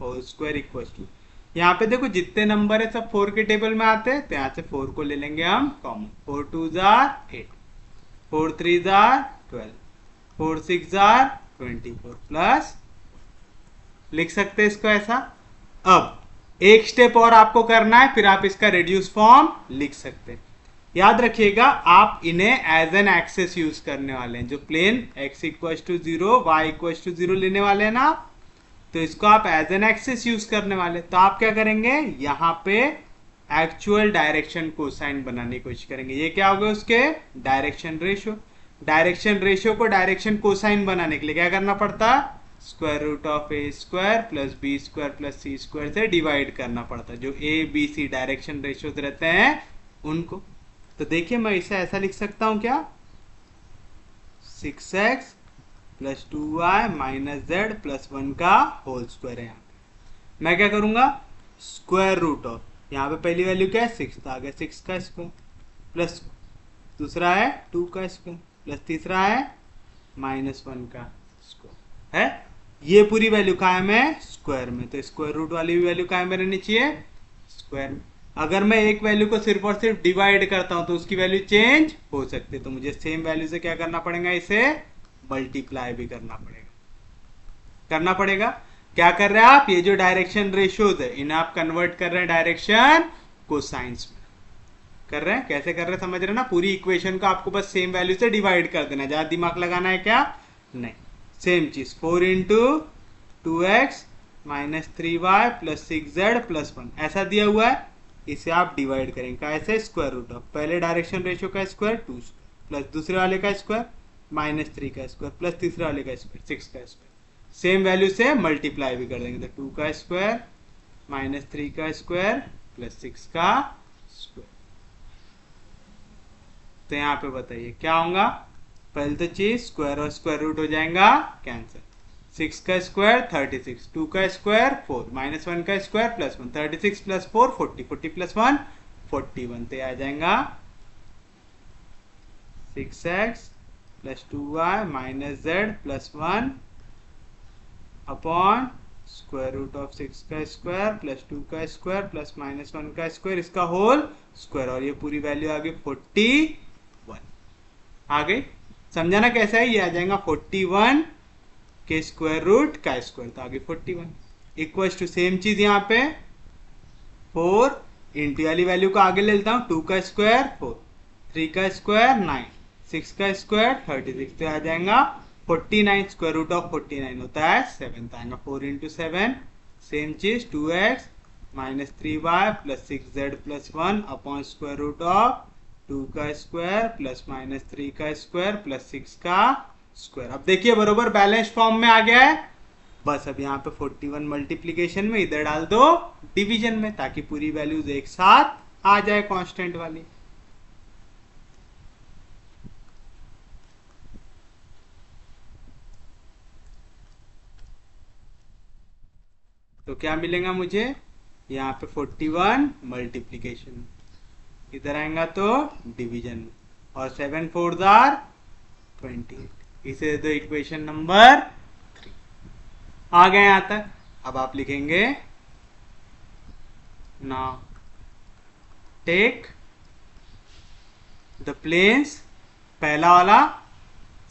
होल स्क्वायर इक्वल टू। यहाँ पे देखो जितने नंबर है सब 4 के टेबल में आते हैं तो यहाँ से 4 को ले लेंगे हम common. 4 2 jar 8 4 3 jar 12 4 6 jar 24 plus लिख सकते हैं इसको ऐसा। अब एक स्टेप और आपको करना है फिर आप इसका रिड्यूस फॉर्म लिख सकते हैं। याद रखिएगा आप इन्हें एज एन एक्सेस यूज करने वाले हैं। जो plane x equal to 0 y equal to 0 लेने वाले हैं ना तो इसको आप एज एन एक्सेस यूज करने वाले। तो आप क्या करेंगे? यहाँ पे एक्चुअल डायरेक्शन कोसाइन बनाने की कोशिश करेंगे। ये क्या होगा? उसके डायरेक्शन रेशियो। डायरेक्शन रेशियो को डायरेक्शन कोसाइन बनाने के लिए क्या करना पड़ता? Square root of a square plus B square plus C square से डिवाइड करना पड़ता। जो a B c direction ratio रहते हैं उनको। तो देखिए मैं इसे ऐसा लिख सकता हूं क्या? 6x plus 2y minus z plus 1 का होल स्क्वायर है। यहाँ पे मैं क्या करूंगा? स्क्वायर रूट ऑफ यहाँ पे पहली वैल्यू क्या है? 6 तो आ गया 6 का स्क्वायर प्लस दूसरा है 2 का स्क्वायर प्लस तीसरा है -1 का स्क्वायर है। ये पूरी वैल्यू कायम है स्क्वायर में। तो स्क्वायर रूट वाली भी वैल्यू कायम में रहनी चाहिए स्क्वायर में। अगर मैं एक वैल्यू को सिर्फ और सिर्फ डिवाइड करता हूं तो उसकी वैल्यू चेंज हो सकती है। तो मुझे सेम वैल्यू से क्या करना पड़ेगा? इसे मल्टीप्लाई भी करना पड़ेगा। क्या कर रहे हैं आप? ये जो डायरेक्शन रेशियोज है इन्हें आप कन्वर्ट कर रहे हैं डायरेक्शन कोसाइंस में कर रहे हैं। कैसे कर रहे हैं समझ रहे हैं ना? पूरी इक्वेशन को आपको बस सेम वैल्यू से डिवाइड कर देना है। ज्यादा दिमाग लगाना है क्या? नहीं। सेम चीज 4 into 2x minus 3y plus 6z plus 1 ऐसा दिया हुआ है। इसे आप डिवाइड करेंगे कैसे? स्क्वायर रूट ऑफ पहले डायरेक्शन रेशियो का स्क्वायर 2 प्लस दूसरे वाले का स्क्वायर -3 का स्क्वायर प्लस तीसरे वाले का स्क्वायर 6 का स्क्वायर। सेम वैल्यू से मल्टीप्लाई भी कर देंगे तो 2 का स्क्वायर -3 का स्क्वायर प्लस 6 का स्क्वायर। तो यहाँ पे बताइए क्या होगा? पहले तो चीज स्क्वायर और स्क्वायर रूट हो जाएगा कैंसिल। 6 का स्क्वायर 36 2 का स्क्वायर 4 -1 का स्क्वायर प्लस 1 36 प्लस 4 40 40 प्लस 1 41। तो आ जाएगा 6x plus 2y minus z plus 1 upon square root of 6 का स्क्वायर प्लस 2 का स्क्वायर प्लस -1 का स्क्वायर, इसका होल स्क्वायर, और ये पूरी वैल्यू आ गई 41 आ गई। समझाना कैसा है, ये आ जाएगा 41 के स्क्वायर रूट का स्क्वायर, तो आगे 41 इक्वल टू सेम चीज यहाँ पे 4 इंटू वाली वैल्यू को आगे ले लेता हूँ, 2 का स्क्वायर 4, 3 का स्क्वायर 9, 6 का स्क्वायर 36, तो आ जाएगा 49, स्क्वायर रूट ऑफ 49 होता है 7, तो आएगा 4 इंटू 7, सेम चीज 2x minus 3y plus 6z plus 1 upon square root of 2 का स्क्वायर प्लस -3 का स्क्वायर प्लस 6 का स्क्वायर। अब देखिए बरोबर बैलेंस फॉर्म में आ गया है। बस अब यहाँ पे 41 मल्टीप्लीकेशन में इधर डाल दो डिवीजन में, ताकि पूरी वैल्यूज एक साथ आ जाए कांस्टेंट वाली। तो क्या मिलेगा मुझे, यहाँ पे 41 मल्टीप्लीकेशन, इधर आएगा तो डिवीजन में, और 7 4 आर 28, इसे दो इक्वेशन नंबर 3 आ गए यहां तक। अब आप लिखेंगे नाउ टेक द प्लेन्स, पहला वाला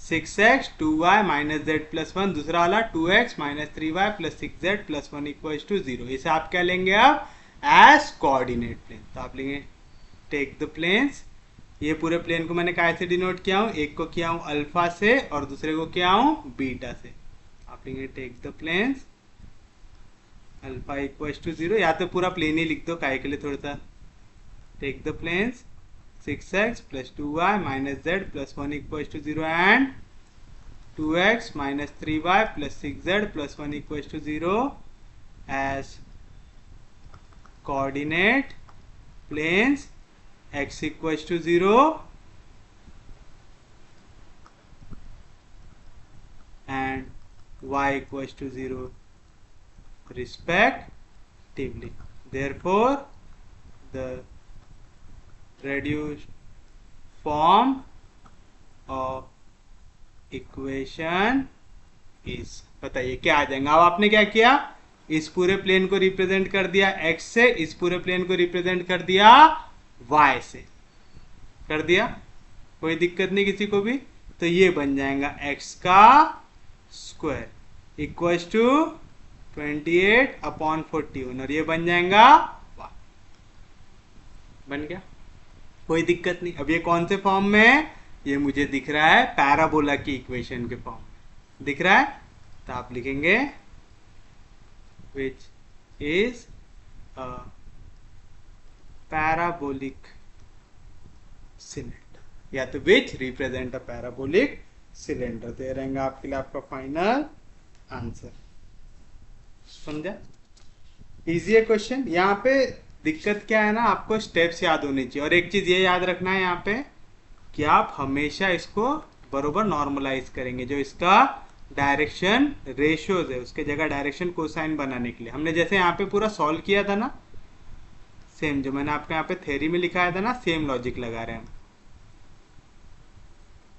6x 2y minus Z plus 1, दूसरा वाला 2x minus 3y plus 6z plus 1 equal to 0। इसे आप क्या लेंगे अब एज कोऑर्डिनेट प्लेन, तो आप लेंगे टेक द प्लेन्स, ये पूरे प्लेन को मैंने काय से डिनोट किया हूँ, एक को किया हूँ अल्फा से और दूसरे को किया हूँ बीटा से। आप लेंगे take the planes alpha equal to 0, या तो पूरा प्लेन ही लिख दो काय के लिए थोड़ा सा, take the planes 6x plus 2y minus z plus 1 equals to 0 and 2x minus 3y plus 6z plus 1 equals to 0 as coordinate planes x equals to 0 and y equals to 0 respectively. Therefore, the reduced form of equation is, बताइए क्या आ जाएगा। अब आपने क्या किया, इस पूरे प्लेन को रिप्रेजेंट कर दिया x से, इस पूरे प्लेन को रिप्रेजेंट कर दिया y से, कर दिया, कोई दिक्कत नहीं किसी को भी। तो ये बन जाएगा x का स्क्वायर इक्वल टू 28 अपॉन 41, और ये बन जाएगा y, बन गया, कोई दिक्कत नहीं। अब ये कौन से फॉर्म में है, ये मुझे दिख रहा है पैराबोला की इक्वेशन के फॉर्म में दिख रहा है, तो आप लिखेंगे which is a parabolic cylinder, या तो which represent a parabolic cylinder, तो ये रहेगा आपके लिए आपका फाइनल आंसर। समझा, इजी है क्वेश्चन। यहाँ पे दिक्कत क्या है ना, आपको स्टेप्स याद होने चाहिए, और एक चीज ये याद रखना है यहाँ पे कि आप हमेशा इसको बरोबर नॉर्मलाइज करेंगे, जो इसका डायरेक्शन रेशियोज है उसके जगह डायरेक्शन कोसाइन बनाने के लिए हमने जैसे यहाँ पे पूरा सॉल्व किया था ना, सेम जो मैंने आपके यहाँ पे थ्योरी में लिखाया था ना, सेम लॉजिक लगा रहे हैं हम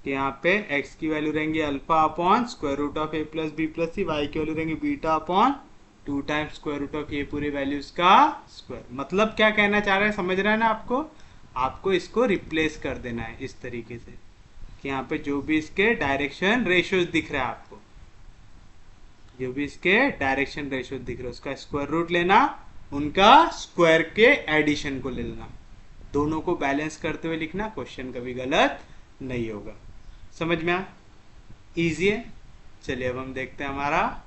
कि यहाँ पे x की वैल्यू रहेंगी alpha upon square root of a plus B plus c, y की वैल्यू रहेंगी beta upon 2 times square root of ये पूरी वैल्यूज का स्क्वायर। मतलब क्या कहना चाह रहा है, समझ रहा है ना आपको, आपको इसको रिप्लेस कर देना है इस तरीके से कि यहाँ पे जो भी इसके डायरेक्शन रेशियोज दिख रहा है आपको, जो भी इसके डायरेक्शन रेशियोज दिख रहा है उसका स्क्वायर रूट लेना, उनका स्क्वायर के एडिशन को ले लेना, दोनों को बैलेंस करते हुए लिखना, क्वेश्चन कभी गलत नहीं होगा। समझ में आ, इजी है। चलिए अब हम देखते हैं हमारा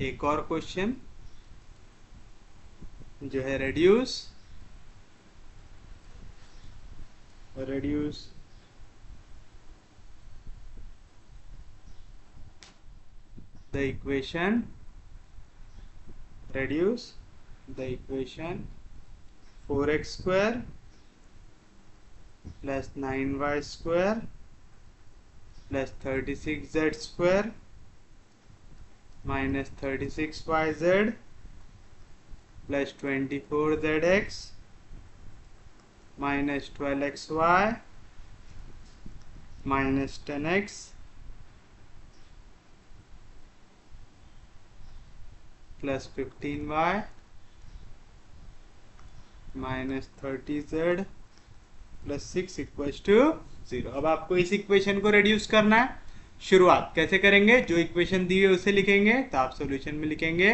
एक और क्वेश्चन जो है reduce the equation 4x square plus 9y square plus 36z square minus 36yz plus 24zx minus 12xy minus 10x plus 15y minus 30z plus 6 equals to 0। अब आपको इस इक्वेशन को रेड्यूस करना है। शुरुआत कैसे करेंगे? जो इक्वेशन दी है उसे लिखेंगे, तो आप सॉल्यूशन में लिखेंगे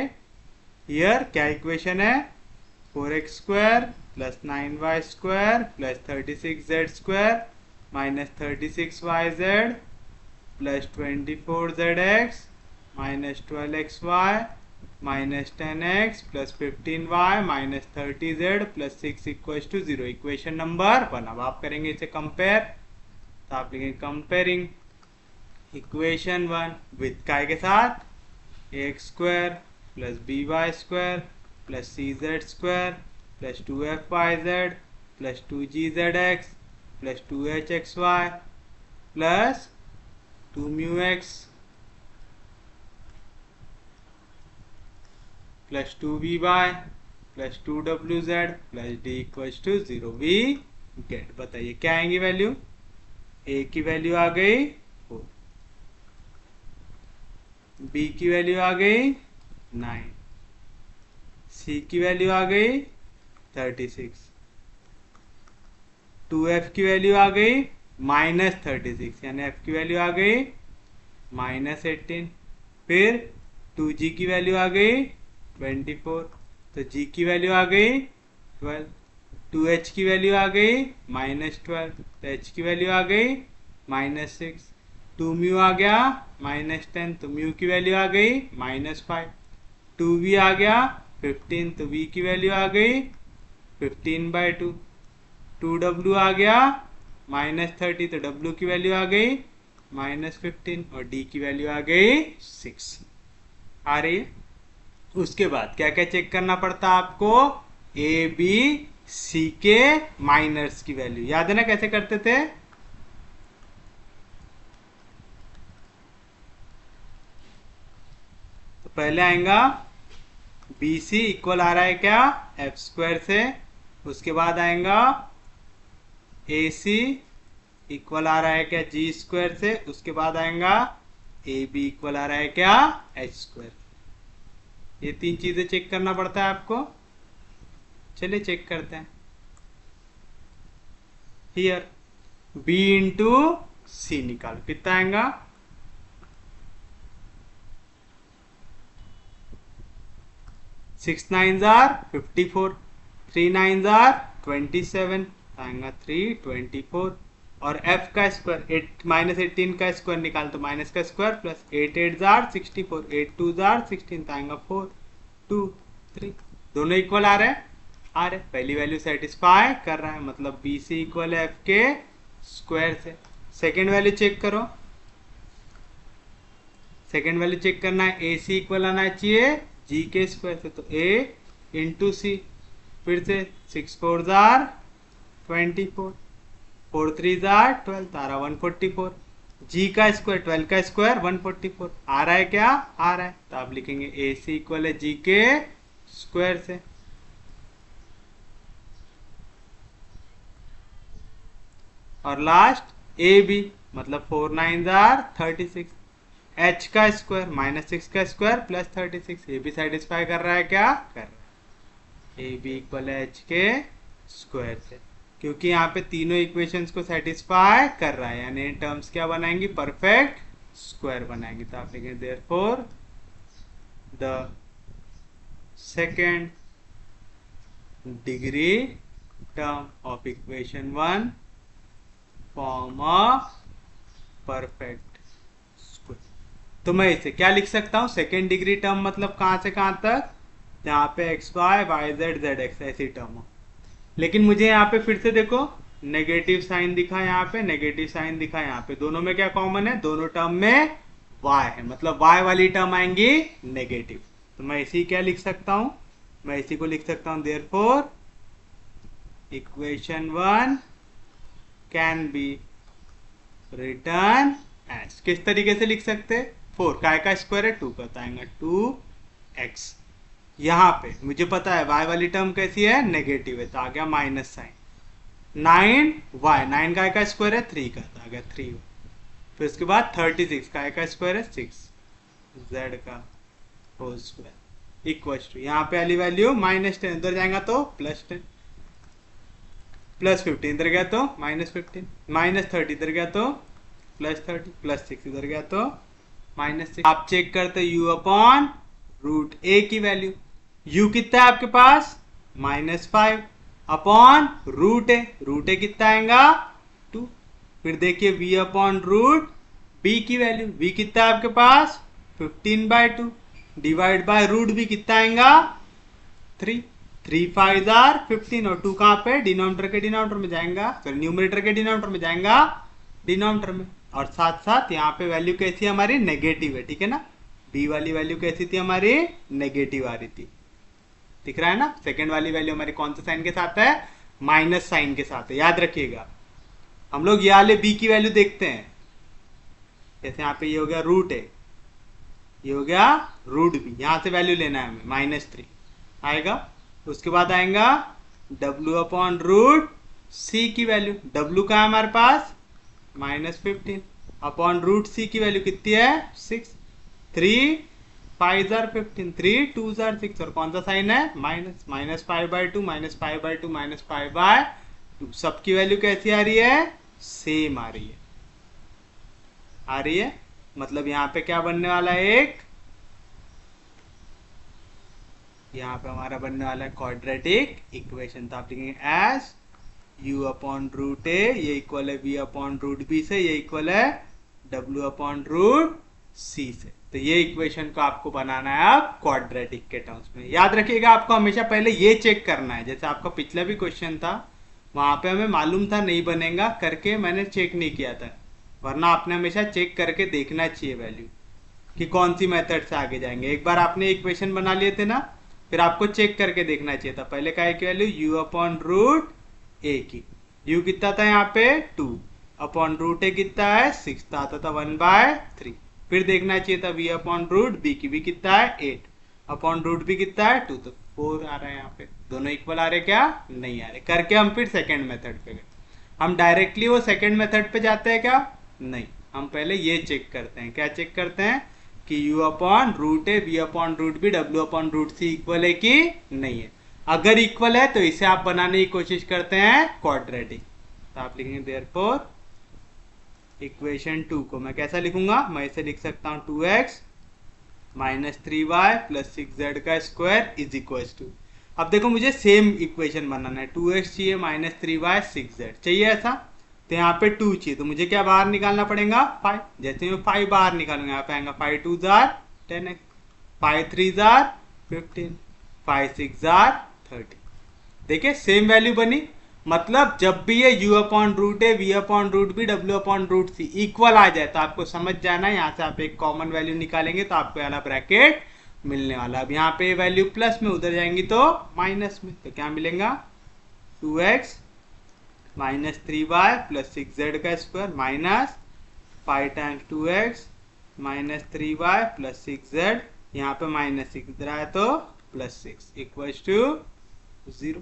हियर क्या इक्वेशन है, 4x square plus 9y square plus 36z square minus 36yz plus 24zx minus 12xy minus 10x plus 15y minus 30z plus 6 equal to 0। Equation number 1। अब आप करेंगे इसे कंपेयर, तो आप लिखेंगे कंपेयरिंग इक्वेशन 1 विथ काय के साथ, x square plus B Y square plus C Z square plus 2f(y)z plus 2g(z)x plus 2h(x)y plus 2μx plus 2vy plus 2wz plus d equals to 0। We get, बताइए क्या आएंगी वैल्यू? a की वैल्यू आ गई 4, b की वैल्यू आ गई 9, c की वैल्यू आ गई 36, 2f की वैल्यू आ गई माइनस 36 यानी f की वैल्यू आ गई माइनस 18, फिर 2g की वैल्यू आ गई 24, तो g की वैल्यू आ गई 12, 2h की वैल्यू आ गई माइनस 12, तो h की वैल्यू आ गई माइनस 6, 2μ आ गया माइनस 10, तो μ की वैल्यू आ गई माइनस 5, 2v आ गया 15, तो v की वैल्यू आ गई 15/2, 2w आ गया माइनस 30, तो w की वैल्यू आ गई माइनस 15 और d की वैल्यू आ गई 6 आ रही है। उसके बाद क्या क्या चेक करना पड़ता है आपको? ए बी सी के माइनर्स की वैल्यू याद है ना कैसे करते थे? तो पहले आएगा बी सी इक्वल आ रहा है क्या एफ स्क्वायर से, उसके बाद आएगा ए सी इक्वल आ रहा है क्या जी स्क्वायर से, उसके बाद आएगा ए बी इक्वल आ रहा है क्या एच स्क्वायर। ये तीन चीजें चेक करना पड़ता है आपको। चलिए चेक करते हैं। हियर b इंटू सी निकालो, कितना आएगा? 6 9s are 54, 3 9s are 27, आएगा 324 और f का स्क्वायर माइनस 18 का स्क्वायर निकाल तो माइनस का square plus 8 8s are 64, 8 2s are 16, आएगा 4 2 3, दोनों इक्वल आ रहे हैं, पहली वैल्यू सेटिस्फाई कर रहा है, मतलब बी सी इक्वल है एफ के स्क्वायर से। सेकेंड वैल्यू चेक करो, सेकेंड वैल्यू चेक करना है, ए सी इक्वल आना चाहिए जी के स्क्वायर से, तो ए इंटू सी, फिर से 6 4s are 24, 4 3s are 12, तारा 144, जी का स्क्वायर 12 का स्क्वायर 144 आ रहा है क्या? आ रहा है, तो आप लिखेंगे ए सी इक्वल है जी के स्क्वायर से। और लास्ट ए बी, मतलब 4 9s are 36, एच का स्क्वायर माइनस 6 का स्क्वायर प्लस 36, ये भी सेटिस्फाई कर रहा है क्या? कर रहा है, ए बी इक्वल है एच के स्क्वायर से, क्योंकि यहाँ पे तीनों इक्वेशंस को सेटिस्फाई कर रहा है, यानी टर्म्स क्या बनाएंगी? परफेक्ट स्क्वायर बनाएंगे। तो आप लिखेंगे therefore the second degree term of equation 1 form a perfect square. तो मैं इसे क्या लिख सकता हूँ? सेकेंड डिग्री टर्म मतलब कहाँ से कहाँ तक? जहाँ पे x y y z z x ऐसी टर्म हो। लेकिन मुझे यहाँ पे फिर से देखो नेगेटिव साइन दिखा, यहाँ पे नेगेटिव साइन दिखा, यहाँ पे दोनों में क्या कॉमन है? दोनों टर्म में y है, मतलब y वाली टर्म आएंगी नेगेटिव। तो मैं इसी क्या लिख सकता हूँ? मैं इसी को लिख सकता हूँ therefore equation 1 can be written as, किस तरीके से लिख सकते? 4 काय का स्क्वायर है 2 का, बताएंगे 2x। यहाँ पे मुझे पता है y वाली टर्म कैसी है? नेगेटिव है, तो आ गया माइनस साइन। 9y, 9 काय का स्क्वायर है 3 का, तो आ गया 3। फिर उसके बाद 36 काय का स्क्वायर है 6, z का होल स्क्वायर, इक्वल टू यहाँ पे वाली वैल्यू -10 इधर जाएगा तो +10, +15 इधर गया तो -15, -30 इधर गया तो +30, +6 इधर गया तो -6। आप चेक करते u/√a की वैल्यू, u कितना है आपके पास -5 अपॉन √a कितना आएगा 2। फिर देखिए v/√b की वैल्यू, v कितना है आपके पास 15/2 डिवाइड बाय √b कितना आएगा 3, 3 5 15 और 2 कहाँ पे डिनोमिनेटर के डिनोमिनेटर में जाएगा, फिर न्यूमरेटर के डिनोमिनेटर में जाएगा डिनोमिनेटर में। और साथ साथ यहाँ पे वैल्यू कैसी है हमारी नेगेटिव है, ठीक है ना, b वाली वैल्यू कैसी थी हमारी नेगेटिव आ रही थी, दिख रहा है ना। सेकंड वाली वैल्यू हमारी कौन से साइन के साथ है, माइनस साइन के साथ है, याद रखिएगा। हम लोग ये वाले b की वैल्यू देखते हैं, जैसे यहाँ पे ये हो गया √a, ये हो गया √b, यहाँ से वैल्यू लेना है हमें -3 आएगा। उसके बाद आएगा w/√c की वैल्यू, w का है हमारे पास -15 अपॉन √c की वैल्यू कितनी है 6, 3 5 15, 3 2 6 और कौन सा साइन है माइनस, -5/2 -5/2 -5/2, सबकी वैल्यू कैसी आ रही है सेम आ रही है। मतलब यहाँ पे क्या बनने वाला है, एक यहाँ पे हमारा बनने वाला है क्वाड्रेटिक इक्वेशन। तो आप लिखेंगे एज u/√a, ये इक्वल है v/√b से, ये इक्वल है w/√c से। तो ये इक्वेशन को आपको बनाना है अब क्वाड्रेटिक के टर्म्स में। याद रखिएगा आपको हमेशा पहले ये चेक करना है, जैसे आपका पिछला भी क्वेश्चन था वहां पे हमें मालूम था नहीं बनेगा करके मैंने चेक नहीं किया था, वरना आपने हमेशा चेक करके देखना चाहिए वैल्यू कि कौन सी मेथड से आगे जाएंगे। एक बार आपने इक्वेशन बना लिए थे ना, फिर आपको चेक करके देखना चाहिए था। पहले का एक वैल्यू u/√a की, u कितना था यहाँ पे 2 अपॉन √a कितना है 6, तो आता था 1/3। फिर देखना चाहिए था v/√b की, v कितना है 8 अपॉन √b कितना है 2, तो 4 आ रहा है यहाँ पे। दोनों इक्वल आ रहे क्या, नहीं आ रहे। करके हम फिर सेकेंड मेथड पे गए। हम डायरेक्टली वो सेकेंड मेथड पे जाते हैं क्या, नहीं, हम पहले ये चेक करते हैं। क्या चेक करते हैं कि u/√a v/√b w/√c इक्वल है कि नहीं है। अगर इक्वल है तो इसे आप बनाने की कोशिश करते हैं क्वाड्रेटिक। तो आप लिखेंगे देयरफॉर इक्वेशन 2 को मैं कैसा लिखूंगा, मैं इसे लिख सकता हूं 2x - 3y + 6z का स्क्वायर इज इक्वल टू। अब देखो मुझे सेम इक्वेशन बनाना है, 2x चाहिए -3y 6z चाहिए ऐसा, तो यहाँ पे 2 चाहिए, तो मुझे क्या बाहर निकालना पड़ेगा 5। जैसे मैं 5 बाहर निकालूंगा, यहाँ पे आएगा 5 2 10x, 5 3 15, 5 6 30। देखिए सेम वैल्यू बनी। मतलब जब भी ये u/√a v/√b w/√c इक्वल आ जाए तो आपको समझ जाना है, यहाँ से आप एक कॉमन वैल्यू निकालेंगे तो आपको वाला ब्रैकेट मिलने वाला। अब यहाँ पे वैल्यू प्लस में, उधर जाएंगी तो माइनस में, तो क्या मिलेगा 2x - 3y + 6z का square minus 5 times 2x - 3y + 6z, यहाँ पे -6 इधर आया तो +6 इक्वल टू 0।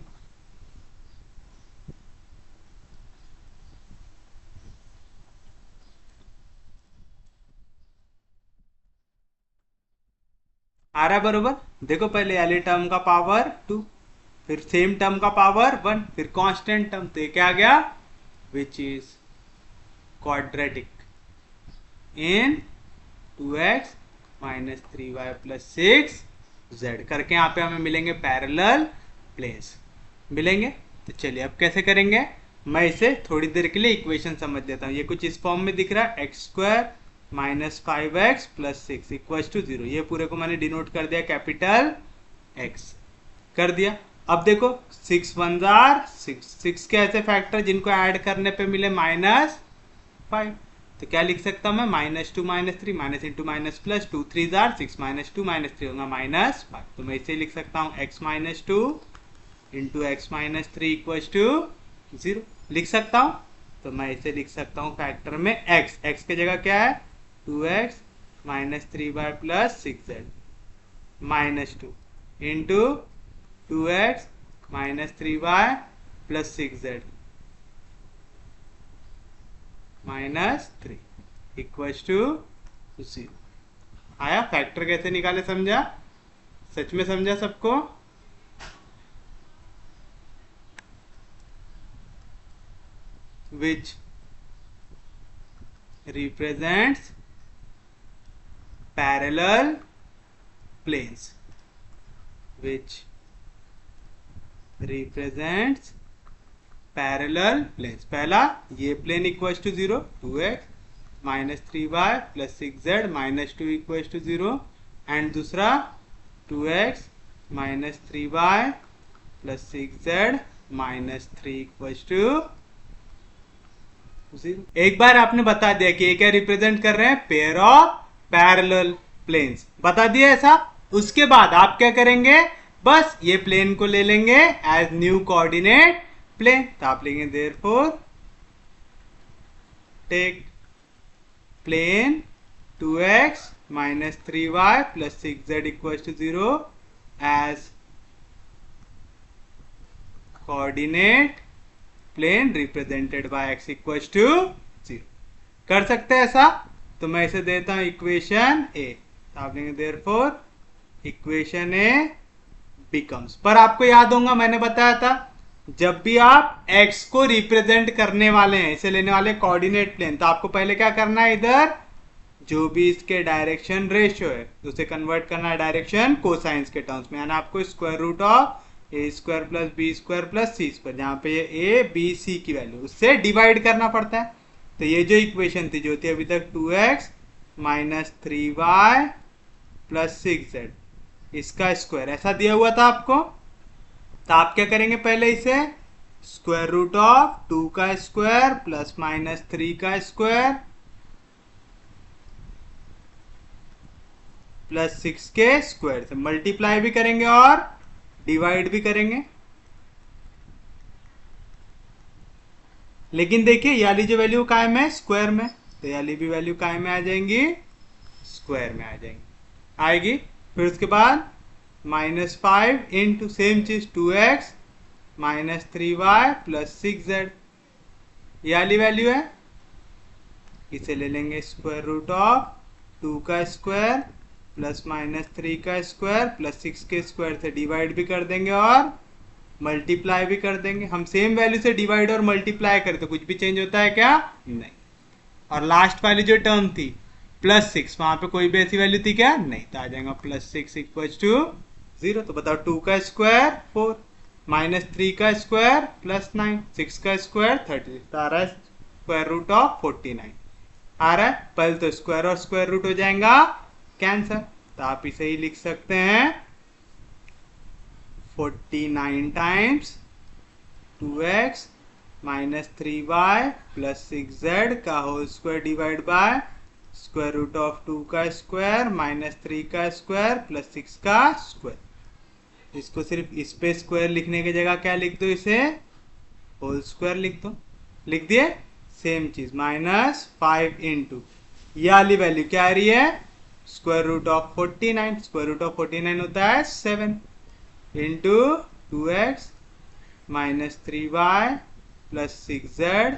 आ रहा है बरोबर। देखो पहले वाले टर्म का पावर 2, फिर सेम टर्म का पावर 1, फिर कांस्टेंट टर्म, तो क्या आ गया which is quadratic in 2x - 3y + 6z करके यहाँ पे हमें मिलेंगे पैरेलल प्लेन्स मिलेंगे। तो चलिए अब कैसे करेंगे, मैं इसे थोड़ी देर के लिए इक्वेशन समझ लेता हूँ। ये कुछ इस फॉर्म में दिख रहा है, x² - 5x + 6 इक्वल टू 0। ये पूरे को मैंने डिनोट कर दिया कैपिटल X कर दिया। अब देखो 6 1 6 के ऐसे फैक्टर जिनको ऐड करने पे मिले -5, तो क्या लिख सकता हूँ मैं -2 - 3 -* प्लस 2 3 6 -2 - 3 होगा -5। तो मैं इसे लिख सकता हूँ x - 2 × x - 3 इक्वल टू 0 लिख सकता हूँ। तो मैं इसे लिख सकता हूँ फैक्टर में x की जगह क्या है 2x - 3y + 6z -2 × 2x - 3y + 6z -3 equal to 0। आया फैक्टर कैसे निकाले समझा। सच में समझा सबको? which represents parallel planes, which represents parallel planes. पहला ये plane equals to 0, 2x minus 3y plus 6z minus 2 equals to 0, and दूसरा 2x minus 3y plus 6z minus 3 equals to 0. एक बार आपने बता दिया कि ये क्या रिप्रेजेंट कर रहे हैं, पेयर ऑफ पैरेलल प्लेन्स, बता दिया ऐसा. उसके बाद आप क्या करेंगे, बस ये प्लेन को ले लेंगे एज न्यू कोऑर्डिनेट प्लेन. तो आप लेंगे therefore take plane 2x minus 3y plus 6z equals to 0 as coordinate plane represented by x equals to 0. कर सकते हैं ऐसा? तो मैं इसे देता हूं इक्वेशन ए. तो आप लेंगे देयरफॉर इक्वेशन ए बिकम्स, पर आपको याद होगा मैंने बताया था जब भी आप x को रिप्रेजेंट करने वाले हैं, इसे लेने वाले कोऑर्डिनेट प्लेन, तो आपको पहले क्या करना है, इधर जो भी इसके डायरेक्शन रेशियो है उसे कन्वर्ट करना है डायरेक्शन कोसाइंस के टर्म्स में, यानी आपको square root of a square plus B square plus C square, जहाँ पे ये ए बी सी की वैल्यू उससे डिवाइड करना पड़ता है. तो ये जो इक्वेशन थी जो थी अभी तक 2x minus 3y plus 6z इसका स्क्वायर ऐसा दिया हुआ था आपको. तो आप क्या करेंगे, पहले इसे स्क्वायर रूट ऑफ 2 का स्क्वायर प्लस माइनस 3 का स्क्वायर प्लस 6 के स्क्वायर से मल्टीप्लाई भी करेंगे और डिवाइड भी करेंगे. लेकिन देखिए ये वाली जो वैल्यू कायम है स्क्वायर में, तो ये वाली भी वैल्यू कायम में आ जाएंगी, स्क्वायर में आ जाएंगी, आएगी. फिर उसके बाद माइनस 5 इंटू सेम चीज 2x minus 3y plus 6z, ये वाली वैल्यू है, इसे ले लेंगे स्क्वायर रूट ऑफ 2 का स्क्वायर प्लस माइनस 3 का स्क्वायर प्लस 6 के स्क्वायर से डिवाइड भी कर देंगे और मल्टीप्लाई भी कर देंगे. हम सेम वैल्यू से डिवाइड और मल्टीप्लाई करें तो कुछ भी चेंज होता है क्या, नहीं. और लास्ट वाली जो टर्म थी प्लस 6, वहां पे कोई भी ऐसी वैल्यू थी क्या, नहीं, तो आ जाएगा प्लस 6 इक्वल्स टू 0. तो बताओ 2 का स्क्वायर 4 माइनस 3 का स्क्वायर प्लस 9 6 का स्क्वायर 36, तो आ रहा है स्क्वायर रूट ऑफ 49 आ रहा है. पहले तो स्क्वायर और स्क्वायर रूट हो जाएगा कैंसर, तो आप इसे ही लिख सकते हैं 49 times 2x minus 3y plus 6z का whole square divide by square root of 2 का स्क्वायर माइनस 3 का स्क्वायर प्लस 6 का स्क्वायर. इसको सिर्फ इस पे स्क्वायर लिखने की जगह क्या लिख दो, इसे होल स्क्वायर लिख दो. लिख दिए. सेम चीज माइनस 5 इंटू ये वाली वैल्यू क्या आ रही है, square root of 49, square root of 49 होता है 7 into 2x minus 3y plus 6z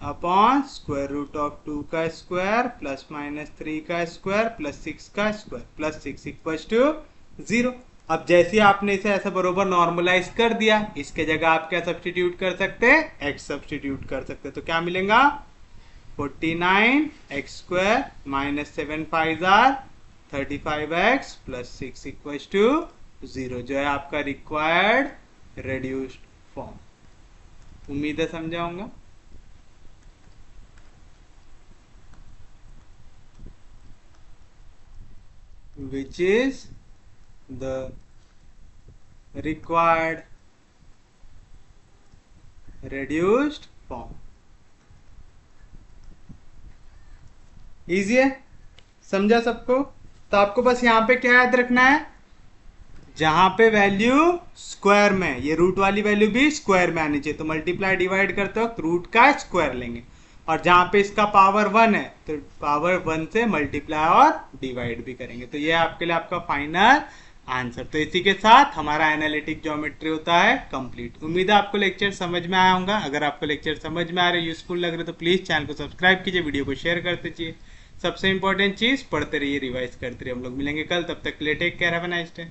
upon square root of 2 का स्क्वायर प्लस माइनस 3 का स्क्वायर प्लस 6 का स्क्वायर प्लस 6 इक्वल्स टू 0. अब जैसे आपने इसे ऐसा बरोबर नॉर्मलाइज कर दिया, इसके जगह आप क्या सब्स्टिट्यूट कर सकते हैं, x सब्स्टिट्यूट कर सकते हैं. तो क्या मिलेगा 49 x square minus 7 5 35x plus 6 equals to 0, जो है आपका रिक्वायर्ड रेड्यूस्ड फॉर्म. उम्मीद है समझा होगा. which is the required reduced form. Easy है, समझा सबको. तो आपको बस यहाँ पे क्या याद रखना है, जहां पे वैल्यू स्क्वायर में, ये रूट वाली वैल्यू भी स्क्वायर में आनी चाहिए, तो मल्टीप्लाई डिवाइड करते वक्त रूट का स्क्वायर लेंगे. और जहां पे इसका पावर 1 है तो पावर 1 से मल्टीप्लाई और डिवाइड भी करेंगे. तो ये आपके लिए आपका फाइनल आंसर. तो इसी के साथ हमारा एनालिटिक ज्योमेट्री होता है कंप्लीट. उम्मीद है आपको लेक्चर समझ में आया होगा. अगर आपको लेक्चर समझ में आ रहे, यूजफुल लग रहे, तो प्लीज चैनल को सब्सक्राइब कीजिए, वीडियो को शेयर करते चाहिए. सबसे इंपॉर्टेंट चीज, पढ़ते रहिए, रिवाइज करते रहिए. हम लोग मिलेंगे कल, तब तक के लिए take care, have a nice day.